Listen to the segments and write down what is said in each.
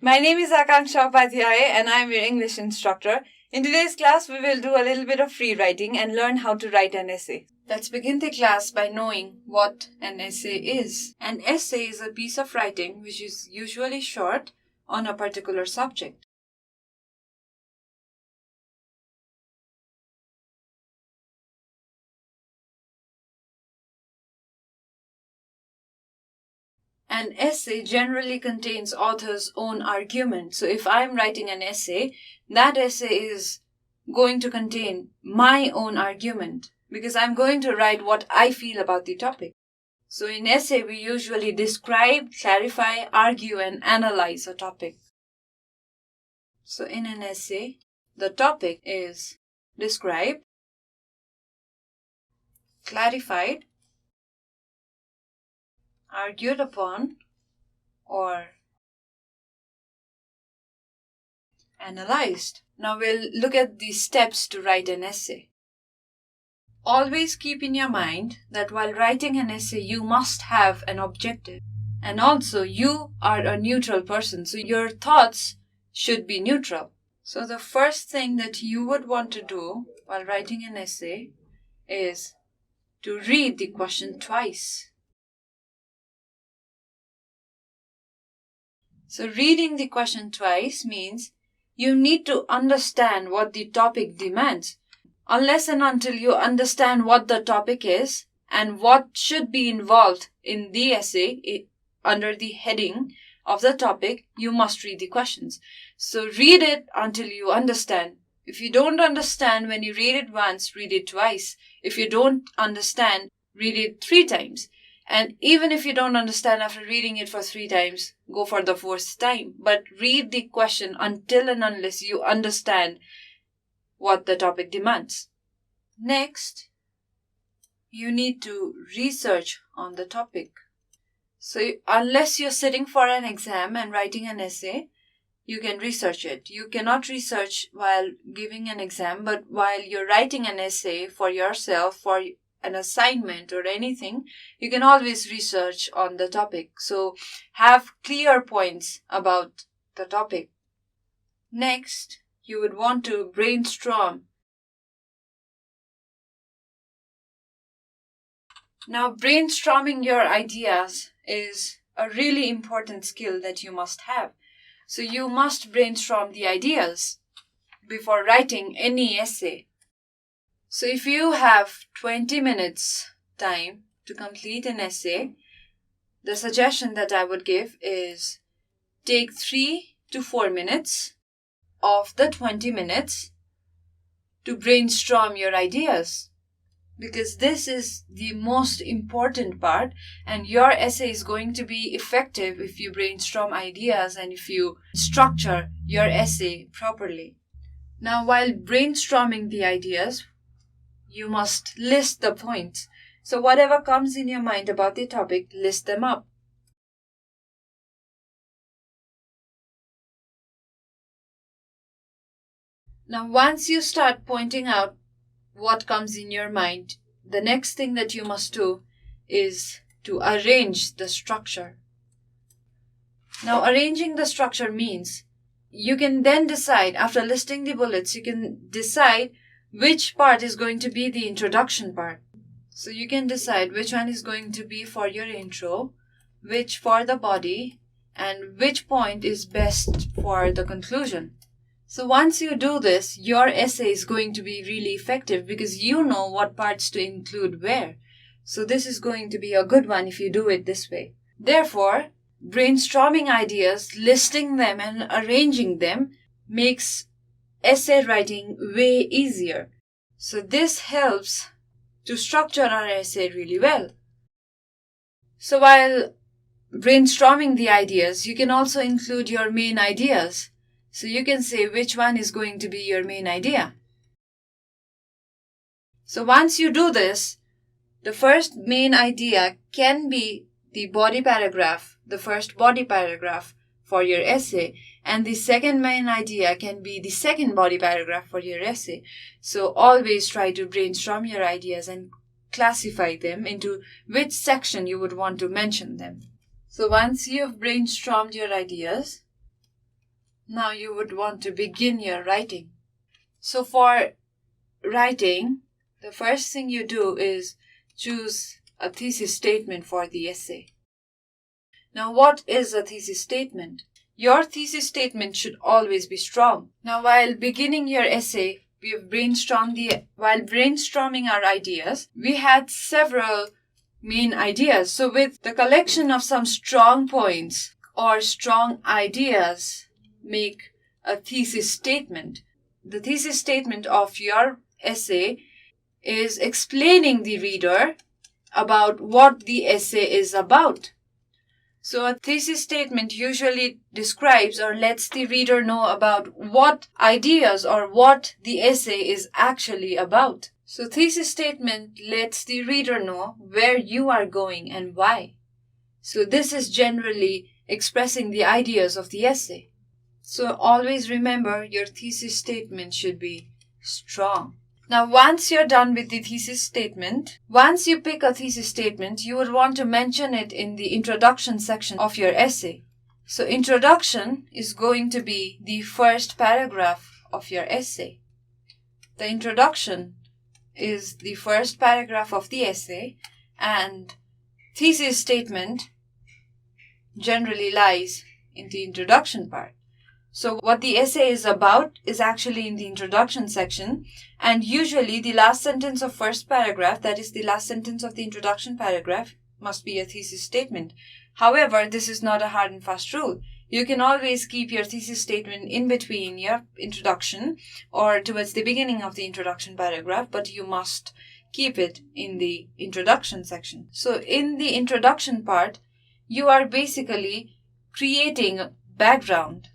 My name is Akankshya Upadhyay and I am your English instructor. In today's class, we will do a little bit of free writing and learn how to write an essay. Let's begin the class by knowing what an essay is. An essay is a piece of writing which is usually short on a particular subject. An essay generally contains author's own argument. So if I'm writing an essay, that essay is going to contain my own argument because I'm going to write what I feel about the topic. So in essay, we usually describe, clarify, argue, and analyze a topic. So in an essay, the topic is described, clarified, argued upon, or analyzed. Now we'll look at the steps to write an essay. Always keep in your mind that while writing an essay, you must have an objective. And also, you are a neutral person, so your thoughts should be neutral. So the first thing that you would want to do while writing an essay is to read the question twice. So reading the question twice means you need to understand what the topic demands. Unless and until you understand what the topic is and what should be involved in the essay under the heading of the topic, you must read the questions. So read it until you understand. If you don't understand when you read it once, read it twice. If you don't understand, read it 3 times. And even if you don't understand after reading it for 3 times, go for the 4th time. But read the question until and unless you understand what the topic demands. Next, you need to research on the topic. So unless you're sitting for an exam and writing an essay, you can research it. You cannot research while giving an exam, but while you're writing an essay for yourself, for an assignment or anything, you can always research on the topic. So have clear points about the topic. Next, you would want to brainstorm. Now, brainstorming your ideas is a really important skill that you must have. So you must brainstorm the ideas before writing any essay. So if you have 20 minutes time to complete an essay, the suggestion that I would give is take 3 to 4 minutes of the 20 minutes to brainstorm your ideas. Because this is the most important part, and your essay is going to be effective if you brainstorm ideas and if you structure your essay properly. Now, while brainstorming the ideas, you must list the points. So whatever comes in your mind about the topic, list them up. Now, once you start pointing out what comes in your mind, the next thing that you must do is to arrange the structure. Now, arranging the structure means you can then decide, after listing the bullets, you can decide which part is going to be the introduction part. So you can decide which one is going to be for your intro, which for the body, and which point is best for the conclusion. So once you do this, your essay is going to be really effective because you know what parts to include where. So this is going to be a good one if you do it this way. Therefore, brainstorming ideas, listing them and arranging them makes essay writing way easier. So this helps to structure our essay really well. So while brainstorming the ideas, you can also include your main ideas. So you can say which one is going to be your main idea. So once you do this, the first main idea can be the body paragraph, the first body paragraph for your essay, and the second main idea can be the second body paragraph for your essay. So always try to brainstorm your ideas and classify them into which section you would want to mention them. So once you've brainstormed your ideas, Now you would want to begin your writing. So for writing, the first thing you do is choose a thesis statement for the essay. Now, what is a thesis statement? Your thesis statement should always be strong. Now, while beginning your essay, while brainstorming our ideas, we had several main ideas. So with the collection of some strong points or strong ideas, make a thesis statement. The thesis statement of your essay is explaining the reader about what the essay is about. So a thesis statement usually describes or lets the reader know about what ideas or what the essay is actually about. So thesis statement lets the reader know where you are going and why. So this is generally expressing the ideas of the essay. So always remember your thesis statement should be strong. Now, once you're done with the thesis statement, once you pick a thesis statement, you would want to mention it in the introduction section of your essay. So introduction is going to be the first paragraph of your essay. The introduction is the first paragraph of the essay, and thesis statement generally lies in the introduction part. So what the essay is about is actually in the introduction section, and usually the last sentence of first paragraph, that is the last sentence of the introduction paragraph, must be a thesis statement. However, this is not a hard and fast rule. You can always keep your thesis statement in between your introduction or towards the beginning of the introduction paragraph, but you must keep it in the introduction section. So in the introduction part, you are basically creating background.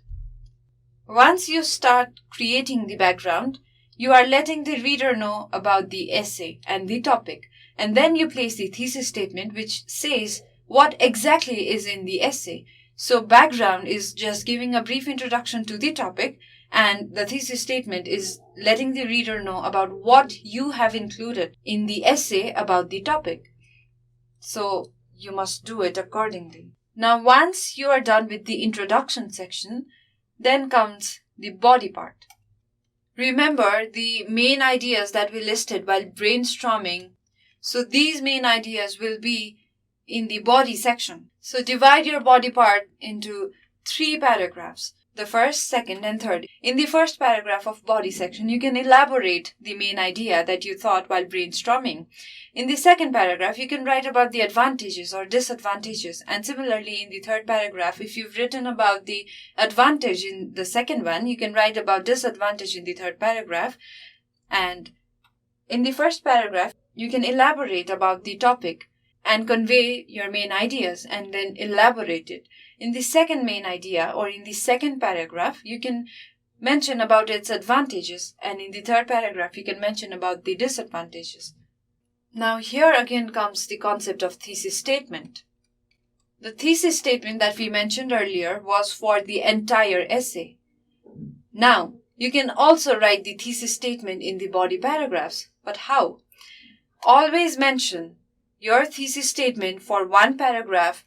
Once you start creating the background, you are letting the reader know about the essay and the topic, and then you place the thesis statement which says what exactly is in the essay. So background is just giving a brief introduction to the topic, and the thesis statement is letting the reader know about what you have included in the essay about the topic. So you must do it accordingly. Now, once you are done with the introduction section, then comes the body part. Remember the main ideas that we listed while brainstorming. So these main ideas will be in the body section. So divide your body part into 3 paragraphs. The first, second, and third. In the first paragraph of body section, you can elaborate the main idea that you thought while brainstorming. In the second paragraph, you can write about the advantages or disadvantages. And similarly, in the third paragraph, if you've written about the advantage in the second one, you can write about disadvantage in the third paragraph. And in the first paragraph, you can elaborate about the topic and convey your main ideas and then elaborate it. In the second main idea or in the second paragraph, you can mention about its advantages, and in the third paragraph, you can mention about the disadvantages. Now here again comes the concept of thesis statement. The thesis statement that we mentioned earlier was for the entire essay. Now, you can also write the thesis statement in the body paragraphs. But how? Always mention your thesis statement for one paragraph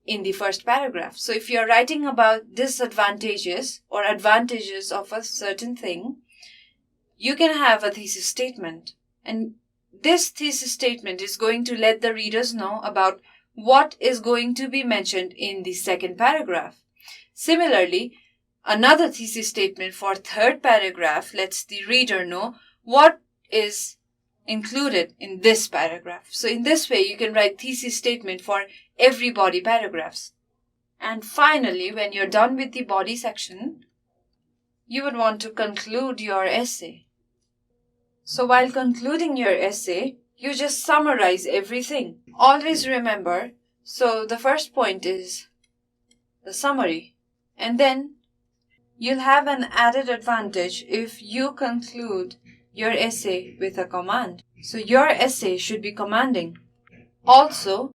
in the first paragraph. So if you're writing about disadvantages or advantages of a certain thing, you can have a thesis statement. And this thesis statement is going to let the readers know about what is going to be mentioned in the second paragraph. Similarly, another thesis statement for third paragraph lets the reader know what is included in this paragraph. So in this way, you can write thesis statement for every body paragraphs. And finally, when you're done with the body section, you would want to conclude your essay. So while concluding your essay, you just summarize everything. Always remember, so the first point is the summary. And then you'll have an added advantage if you conclude your essay with a command. So your essay should be commanding. Also,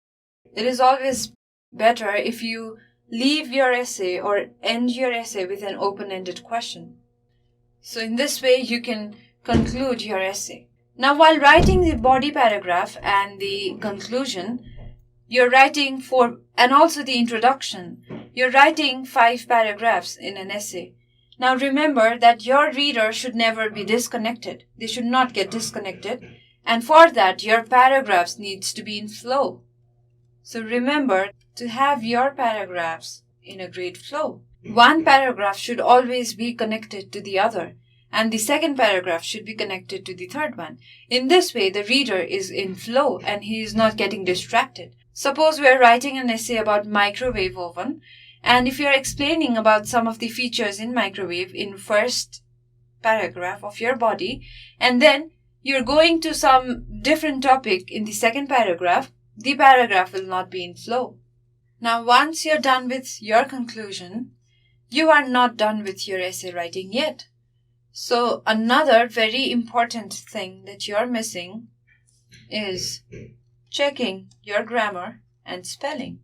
it is always better if you leave your essay or end your essay with an open-ended question. So in this way, you can conclude your essay. Now, while writing the body paragraph and the conclusion, you're writing and also the introduction, you're writing 5 paragraphs in an essay. Now remember that your reader should never be disconnected. They should not get disconnected. And for that, your paragraphs needs to be in flow. So remember to have your paragraphs in a great flow. One paragraph should always be connected to the other, and the second paragraph should be connected to the third one. In this way, the reader is in flow and he is not getting distracted. Suppose we are writing an essay about microwave oven, and if you are explaining about some of the features in microwave in first paragraph of your body, and then you're going to some different topic in the second paragraph, the paragraph will not be in flow. Now, once you're done with your conclusion, you are not done with your essay writing yet. So another very important thing that you're missing is checking your grammar and spelling.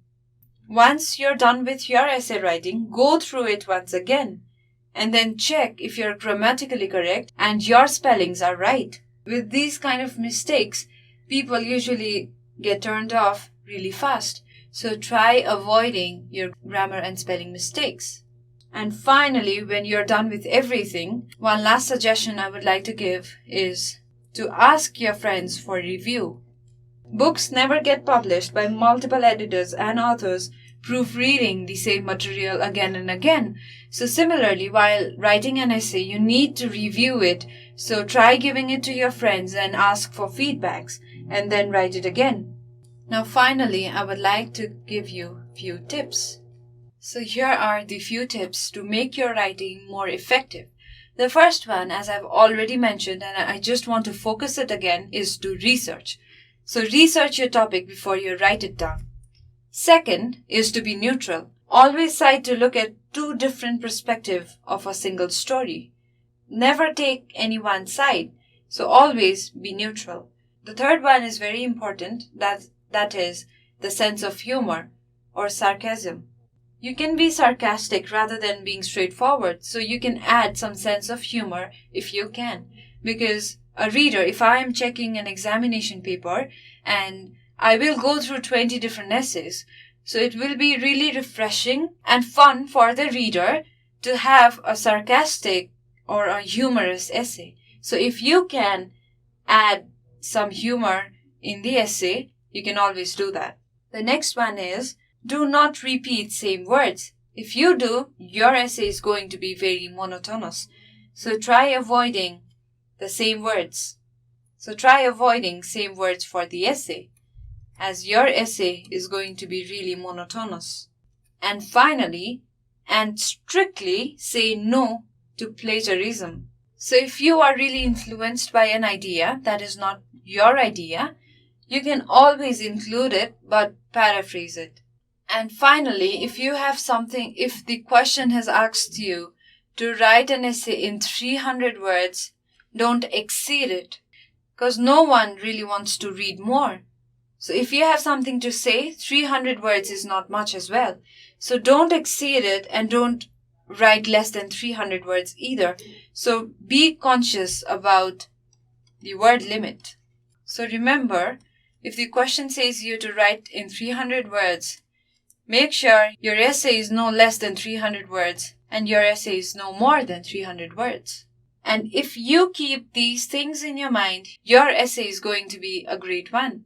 Once you're done with your essay writing, go through it once again and then check if you're grammatically correct and your spellings are right. With these kind of mistakes, people usually get turned off really fast. So try avoiding your grammar and spelling mistakes. And finally, when you're done with everything, one last suggestion I would like to give is to ask your friends for review. Books never get published by multiple editors and authors proofreading the same material again and again. So similarly, while writing an essay, you need to review it. So try giving it to your friends and ask for feedbacks and then write it again. Now finally, I would like to give you a few tips. So here are the few tips to make your writing more effective. The first one, as I've already mentioned, and I just want to focus it again, is to research. So research your topic before you write it down. Second is to be neutral. Always try to look at two different perspectives of a single story. Never take any one side. So always be neutral. The third one is very important. That is the sense of humor or sarcasm. You can be sarcastic rather than being straightforward. So you can add some sense of humor if you can. Because a reader, if I am checking an examination paper and I will go through 20 different essays, so it will be really refreshing and fun for the reader to have a sarcastic or a humorous essay. So if you can add some humor in the essay, you can always do that. The next one is, do not repeat same words. If you do, your essay is going to be very monotonous. So try avoiding the same words. So try avoiding same words for the essay, as your essay is going to be really monotonous. And finally, and strictly say no to plagiarism. So if you are really influenced by an idea that is not your idea, you can always include it but paraphrase it. And finally, if the question has asked you to write an essay in 300 words, don't exceed it, because no one really wants to read more. So if you have something to say, 300 words is not much as well. So don't exceed it and don't write less than 300 words either. So be conscious about the word limit. So remember, if the question says you to write in 300 words, make sure your essay is no less than 300 words and your essay is no more than 300 words. And if you keep these things in your mind, your essay is going to be a great one.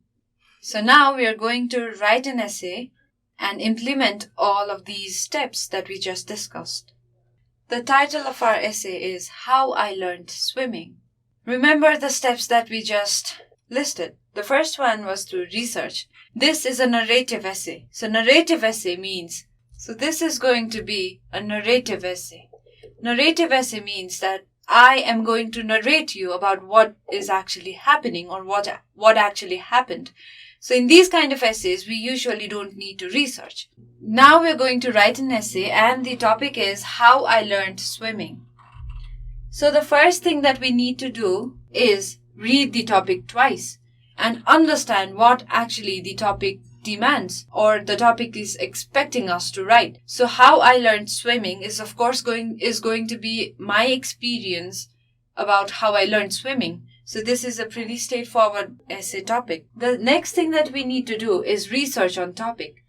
So now we are going to write an essay and implement all of these steps that we just discussed. The title of our essay is How I Learned Swimming. Remember the steps that we just listed. The first one was to research. This is a narrative essay. So narrative essay means, this is going to be a narrative essay. Narrative essay means that I am going to narrate you about what is actually happening or what actually happened. So in these kind of essays, we usually don't need to research. Now we're going to write an essay and the topic is How I Learned Swimming. So the first thing that we need to do is read the topic twice and understand what actually the topic demands or the topic is expecting us to write. So How I Learned Swimming is of course going to be my experience about how I learned swimming. So this is a pretty straightforward essay topic. The next thing that we need to do is research on topic.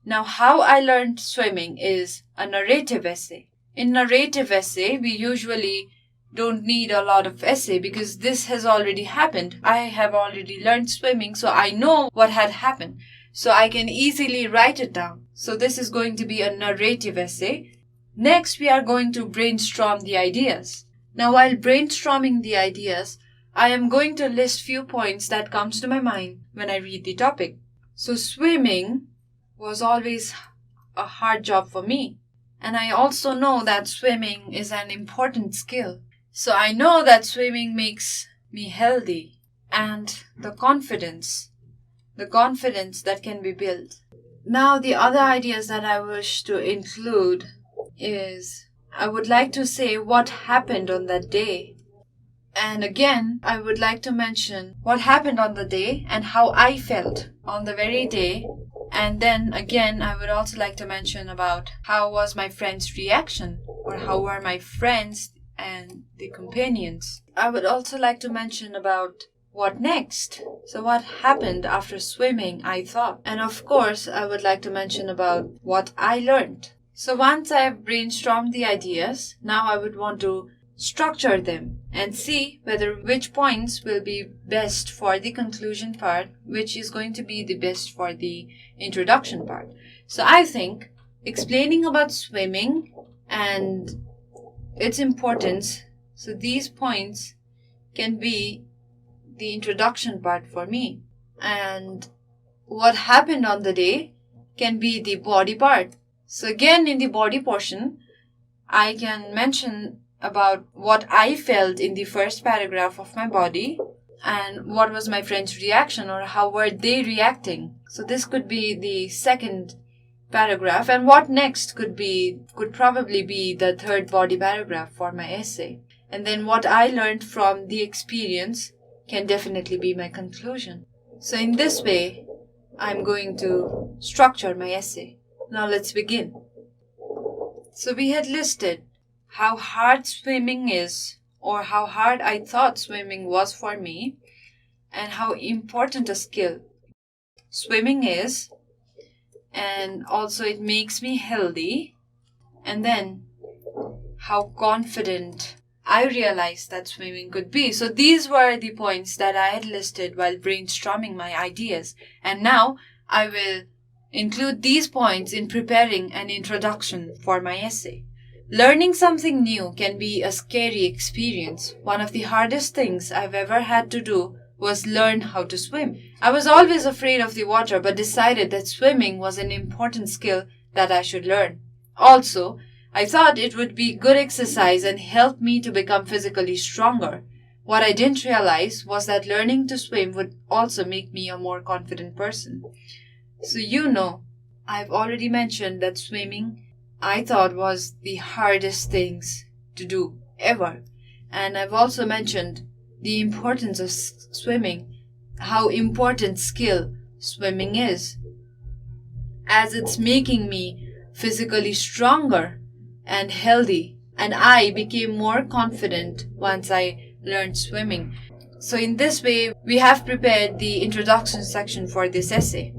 Now, How I Learned Swimming is a narrative essay. In narrative essay, we usually don't need a lot of essay because this has already happened. I have already learned swimming, so I know what had happened. So I can easily write it down. So this is going to be a narrative essay. Next, we are going to brainstorm the ideas. Now, while brainstorming the ideas, I am going to list few points that comes to my mind when I read the topic. So swimming was always a hard job for me. And I also know that swimming is an important skill. So I know that swimming makes me healthy, and the confidence that can be built. Now, the other ideas that I wish to include is I would like to say what happened on that day. And again, I would like to mention what happened on the day and how I felt on the very day. And then again, I would also like to mention about how was my friend's reaction, or how were my friends and the companions. I would also like to mention about what next. So what happened after swimming, I thought. And of course, I would like to mention about what I learned. So once I have brainstormed the ideas, now I would want to structure them and see which points will be best for the conclusion part, which is going to be the best for the introduction part. So I think explaining about swimming and its importance, so these points can be the introduction part for me. And what happened on the day can be the body part. So again, in the body portion, I can mention about what I felt in the first paragraph of my body and what was my friend's reaction, or how were they reacting. So this could be the second paragraph, and what next could probably be the third body paragraph for my essay. And then what I learned from the experience can definitely be my conclusion. So in this way, I'm going to structure my essay. Now let's begin. So we had listed how hard swimming is, or how hard I thought swimming was for me, and how important a skill swimming is, and also it makes me healthy, and then how confident I realized that swimming could be. So these were the points that I had listed while brainstorming my ideas, and now I will include these points in preparing an introduction for my essay. Learning something new can be a scary experience. One of the hardest things I've ever had to do was learn how to swim. I was always afraid of the water, but decided that swimming was an important skill that I should learn. Also, I thought it would be good exercise and help me to become physically stronger. What I didn't realize was that learning to swim would also make me a more confident person. So I've already mentioned that swimming I thought was the hardest things to do ever. And I've also mentioned the importance of swimming, how important skill swimming is, as it's making me physically stronger and healthy. And I became more confident once I learned swimming. So in this way, we have prepared the introduction section for this essay.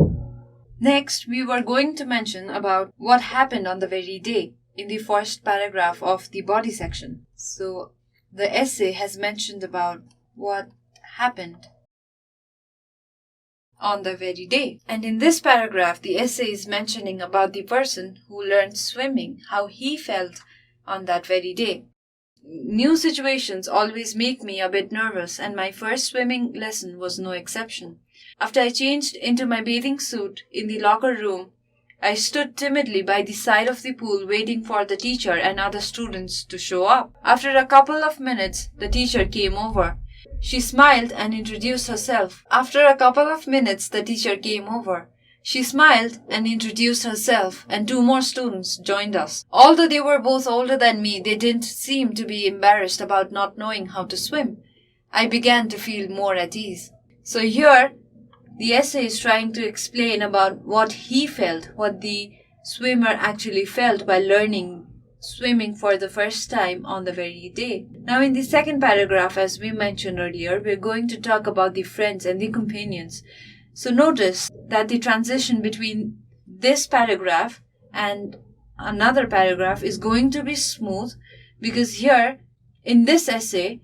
Next, we were going to mention about what happened on the very day in the first paragraph of the body section. So the essay has mentioned about what happened on the very day. And in this paragraph, the essay is mentioning about the person who learned swimming, how he felt on that very day. New situations always make me a bit nervous, and my first swimming lesson was no exception. After I changed into my bathing suit in the locker room, I stood timidly by the side of the pool waiting for the teacher and other students to show up. After a couple of minutes, the teacher came over. She smiled and introduced herself. She smiled and introduced herself, and 2 more students joined us. Although they were both older than me, they didn't seem to be embarrassed about not knowing how to swim. I began to feel more at ease. So here, the essay is trying to explain about what he felt, what the swimmer actually felt while learning swimming for the first time on the very day. Now in the second paragraph, as we mentioned earlier, we're going to talk about the friends and the companions. So notice that the transition between this paragraph and another paragraph is going to be smooth, because here in this essay,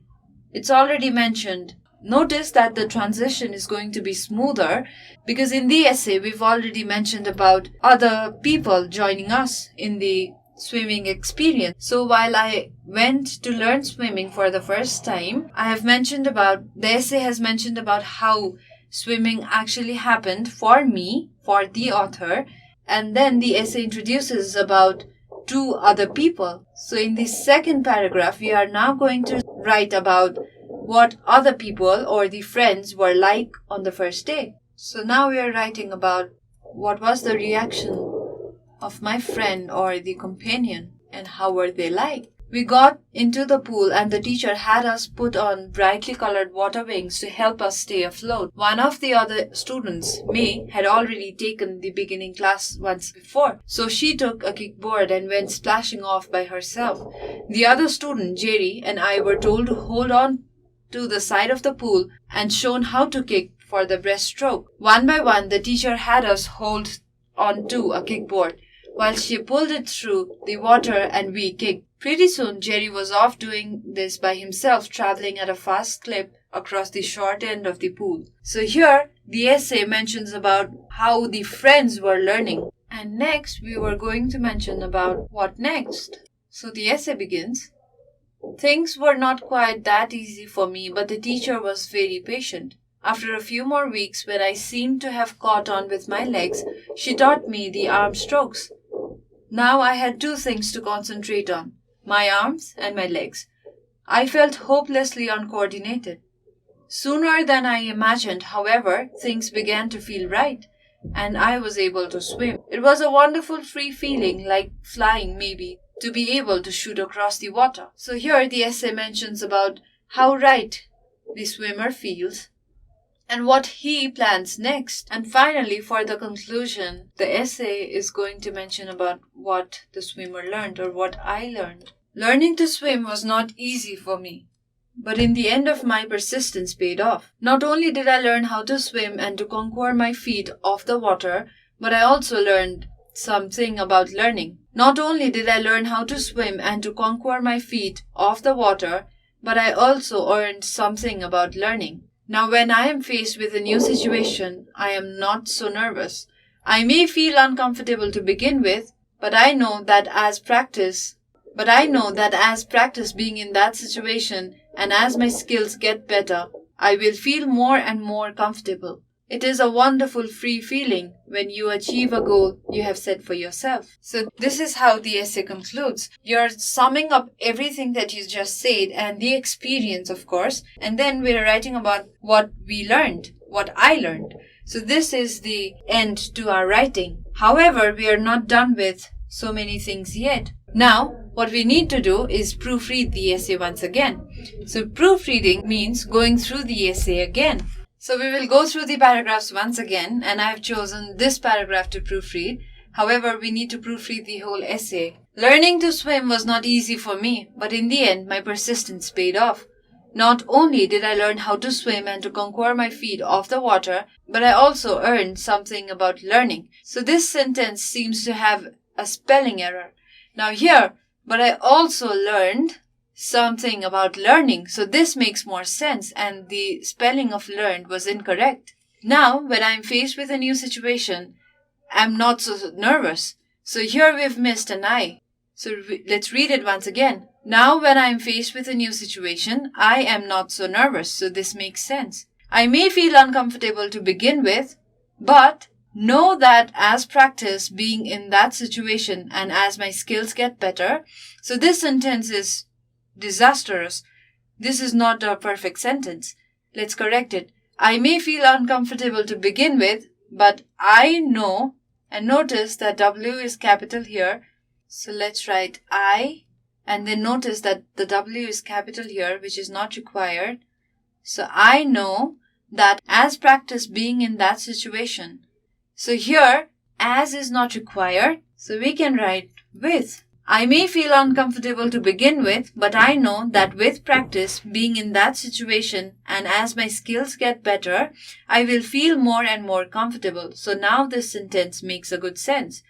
it's already mentioned. Notice that the transition is going to be smoother because in the essay we've already mentioned about other people joining us in the swimming experience. So while I went to learn swimming for the first time, the essay has mentioned about how swimming actually happened for me, for the author, and then the essay introduces about two other people. So in the second paragraph, we are now going to write about what other people or the friends were like on the first day. So now we are writing about what was the reaction of my friend or the companion and how were they like. We got into the pool and the teacher had us put on brightly colored water wings to help us stay afloat. One of the other students, May, had already taken the beginning class once before, so she took a kickboard and went splashing off by herself. The other student, Jerry, and I were told to hold on to the side of the pool and shown how to kick for the breaststroke. One by one, the teacher had us hold on to a kickboard while she pulled it through the water and we kicked. Pretty soon, Jerry was off doing this by himself, traveling at a fast clip across the short end of the pool. So here, the essay mentions about how the friends were learning. And next, we were going to mention about what next. So the essay begins. Things were not quite that easy for me, but the teacher was very patient. After a few more weeks, when I seemed to have caught on with my legs, she taught me the arm strokes. Now I had two things to concentrate on, my arms and my legs. I felt hopelessly uncoordinated. Sooner than I imagined, however, things began to feel right, and I was able to swim. It was a wonderful free feeling, like flying maybe, to be able to shoot across the water. So here the essay mentions about how right the swimmer feels and what he plans next. And finally, for the conclusion, the essay is going to mention about what the swimmer learned or what I learned. Learning to swim was not easy for me, but in the end of my persistence paid off. Not only did I learn how to swim and to conquer my feet off the water, but I also learned something about learning. Not only did I learn how to swim and to conquer my feet off the water, but I also earned something about learning. Now when I am faced with a new situation, I am not so nervous. I may feel uncomfortable to begin with, but I know that as practice being in that situation and as my skills get better, I will feel more and more comfortable. It is a wonderful free feeling when you achieve a goal you have set for yourself. So this is how the essay concludes. You're summing up everything that you just said and the experience, of course, and then we're writing about what we learned, what I learned. So this is the end to our writing. However, we are not done with so many things yet. Now, what we need to do is proofread the essay once again. So proofreading means going through the essay again. So we will go through the paragraphs once again, and I have chosen this paragraph to proofread. However, we need to proofread the whole essay. Learning to swim was not easy for me, but in the end, my persistence paid off. Not only did I learn how to swim and to conquer my feet off the water, but I also earned something about learning. So this sentence seems to have a spelling error. Now here, but I also learned something about learning. So this makes more sense and the spelling of learned was incorrect. Now, when I'm faced with a new situation, I'm not so nervous. So here we've missed an I. So let's read it once again. Now, when I'm faced with a new situation, I am not so nervous. So this makes sense. I may feel uncomfortable to begin with, but know that as practice being in that situation and as my skills get better. So this sentence is disastrous. This is not a perfect sentence. Let's correct it. I may feel uncomfortable to begin with, but I know, and notice that W is capital here. So let's write I, and then notice that the W is capital here, which is not required. So I know that as practice being in that situation. So here, as is not required, so we can write with. I may feel uncomfortable to begin with, but I know that with practice, being in that situation, and as my skills get better, I will feel more and more comfortable. So now this sentence makes a good sense.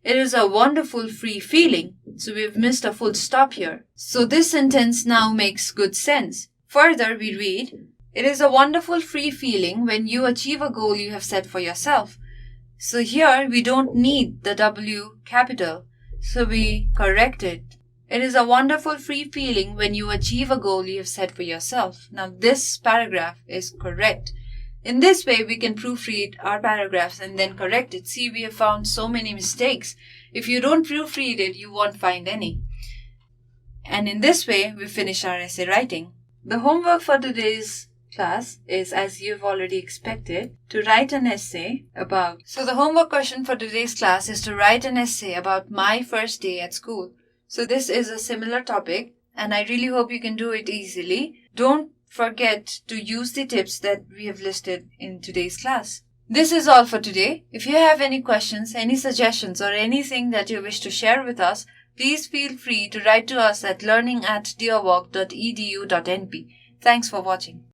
It is a wonderful free feeling. So we've missed a full stop here. So this sentence now makes good sense. Further, we read, it is a wonderful free feeling when you achieve a goal you have set for yourself. So here we don't need the W capital. So we correct it. It is a wonderful free feeling when you achieve a goal you have set for yourself. Now this paragraph is correct. In this way, we can proofread our paragraphs and then correct it. See, we have found so many mistakes. If you don't proofread it, you won't find any. And in this way, we finish our essay writing. The homework for today's class is, as you've already expected, to write an essay about. So the homework question for today's class is to write an essay about my first day at school. So this is a similar topic, and I really hope you can do it easily. Don't forget to use the tips that we have listed in today's class. This is all for today. If you have any questions, any suggestions, or anything that you wish to share with us, please feel free to write to us at learning@deerwalk.edu.np. Thanks for watching.